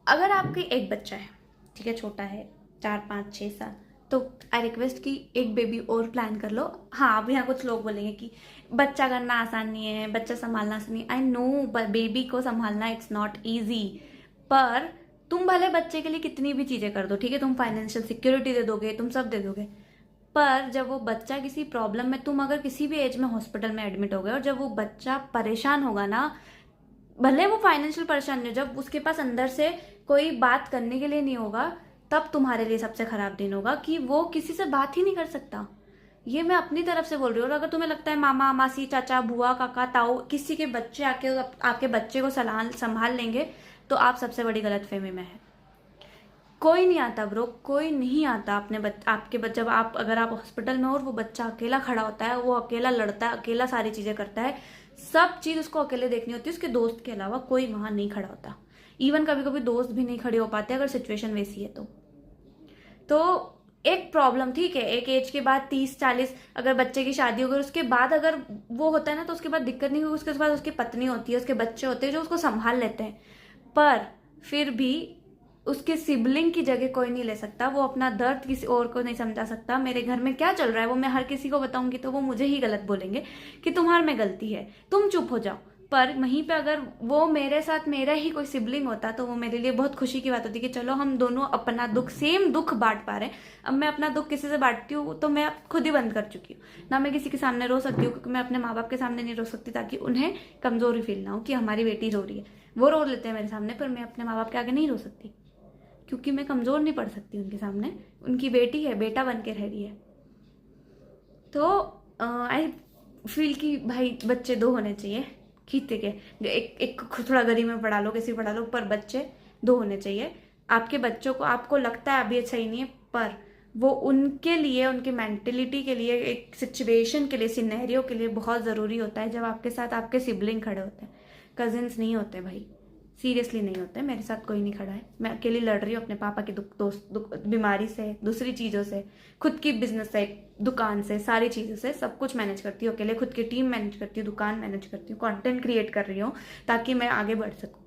अगर आपके एक बच्चा है, ठीक है, छोटा है, 4 5 6 साल, तो आई रिक्वेस्ट कि एक बेबी और प्लान कर लो। हाँ, अब यहाँ कुछ लोग बोलेंगे कि बच्चा करना आसान नहीं है, बच्चा संभालना आसान नहीं। आई नो बेबी को संभालना इट्स नॉट ईजी, पर तुम भले बच्चे के लिए कितनी भी चीजें कर दो, ठीक है, तुम फाइनेंशियल सिक्योरिटी दे दोगे, तुम सब दे दोगे, पर जब वो बच्चा किसी प्रॉब्लम में, तुम अगर किसी भी एज में हॉस्पिटल में एडमिट हो गए और जब वो बच्चा परेशान होगा ना, भले वो फाइनेंशियल परेशान नहीं हो, जब उसके पास अंदर से कोई बात करने के लिए नहीं होगा, तब तुम्हारे लिए सबसे खराब दिन होगा कि वो किसी से बात ही नहीं कर सकता। ये मैं अपनी तरफ से बोल रही हूँ। और अगर तुम्हें लगता है मामा मासी चाचा बुआ काका ताऊ किसी के बच्चे आके आपके बच्चे को संभाल लेंगे, तो आप सबसे बड़ी गलतफहमी में है। कोई नहीं आता ब्रो, कोई नहीं आता आपके बच्चे, जब अगर आप हॉस्पिटल में हो और वो बच्चा अकेला खड़ा होता है, वो अकेला लड़ता है, अकेला सारी चीजें करता है, सब चीज उसको अकेले देखनी होती है, उसके दोस्त के अलावा कोई वहां नहीं खड़ा होता। इवन कभी कभी दोस्त भी नहीं खड़े हो पाते अगर सिचुएशन वैसी है तो एक प्रॉब्लम, ठीक है, एक एज के बाद 30 40 अगर बच्चे की शादी हो गई, उसके बाद अगर वो होता है ना, तो उसके बाद दिक्कत नहीं होगी, उसके बाद उसकी पत्नी होती है, उसके बच्चे होते हैं जो उसको संभाल लेते हैं, पर फिर भी उसके सिबलिंग की जगह कोई नहीं ले सकता। वो अपना दर्द किसी और को नहीं समझा सकता। मेरे घर में क्या चल रहा है वो मैं हर किसी को बताऊंगी तो वो मुझे ही गलत बोलेंगे कि तुम्हारे में गलती है, तुम चुप हो जाओ। पर वहीं पे अगर वो मेरे साथ मेरा ही कोई सिबलिंग होता तो वो मेरे लिए बहुत खुशी की बात होती कि चलो हम दोनों अपना दुख, सेम दुख बांट पा रहे हैं। अब मैं अपना दुख किसी से बांटती हूँ तो मैं खुद ही बंद कर चुकी हूँ ना, मैं किसी के सामने रो सकती हूँ, क्योंकि मैं अपने माँ बाप के सामने नहीं रो सकती ताकि उन्हें कमजोरी फील ना हो कि हमारी बेटी रो रही है। वो रो लेते हैं मेरे सामने, पर मैं अपने माँ बाप के आगे नहीं रो सकती क्योंकि मैं कमजोर नहीं पड़ सकती उनके सामने। उनकी बेटी है, बेटा बन के रह रही है। तो आई फील कि भाई बच्चे 2 होने चाहिए, ठीक है, एक थोड़ा गरीब में पढ़ा लो, किसी पढ़ा लो, पर बच्चे 2 होने चाहिए। आपके बच्चों को आपको लगता है अभी सही नहीं है, पर वो उनके लिए, उनकी मेंटेलिटी के लिए, एक सिचुएशन के लिए, सिनेरियो के लिए बहुत ज़रूरी होता है जब आपके साथ आपके सिबलिंग खड़े होते हैं। कजिन्स नहीं होते भाई, सीरियसली नहीं होते। मेरे साथ कोई नहीं खड़ा है, मैं अकेली लड़ रही हूँ अपने पापा की दुख बीमारी से, दूसरी चीज़ों से, खुद की बिजनेस से, दुकान से, सारी चीज़ों से सब कुछ मैनेज करती हूँ अकेले। खुद की टीम मैनेज करती हूँ, दुकान मैनेज करती हूँ, कंटेंट क्रिएट कर रही हूँ ताकि मैं आगे बढ़ सकूँ।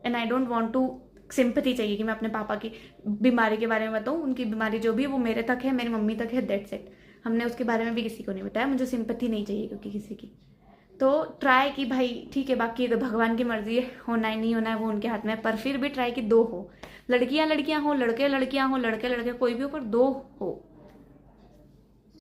And I don't want to sympathy चाहिए कि मैं अपने पापा की बीमारी के बारे में बताऊँ। उनकी बीमारी जो भी वो मेरे तक है, मेरी मम्मी तक है, दैट्स इट। हमने उसके बारे में भी किसी को नहीं बताया। मुझे सिंपैथी नहीं चाहिए क्योंकि किसी की। तो ट्राई कि भाई ठीक है, बाकी अगर भगवान की मर्जी है, होना है नहीं होना है वो उनके हाथ में है, पर फिर भी ट्राई कि 2 हो। लड़कियां लड़कियां हो, लड़के लड़कियां हो, लड़के लड़के कोई भी हो, पर 2 हो।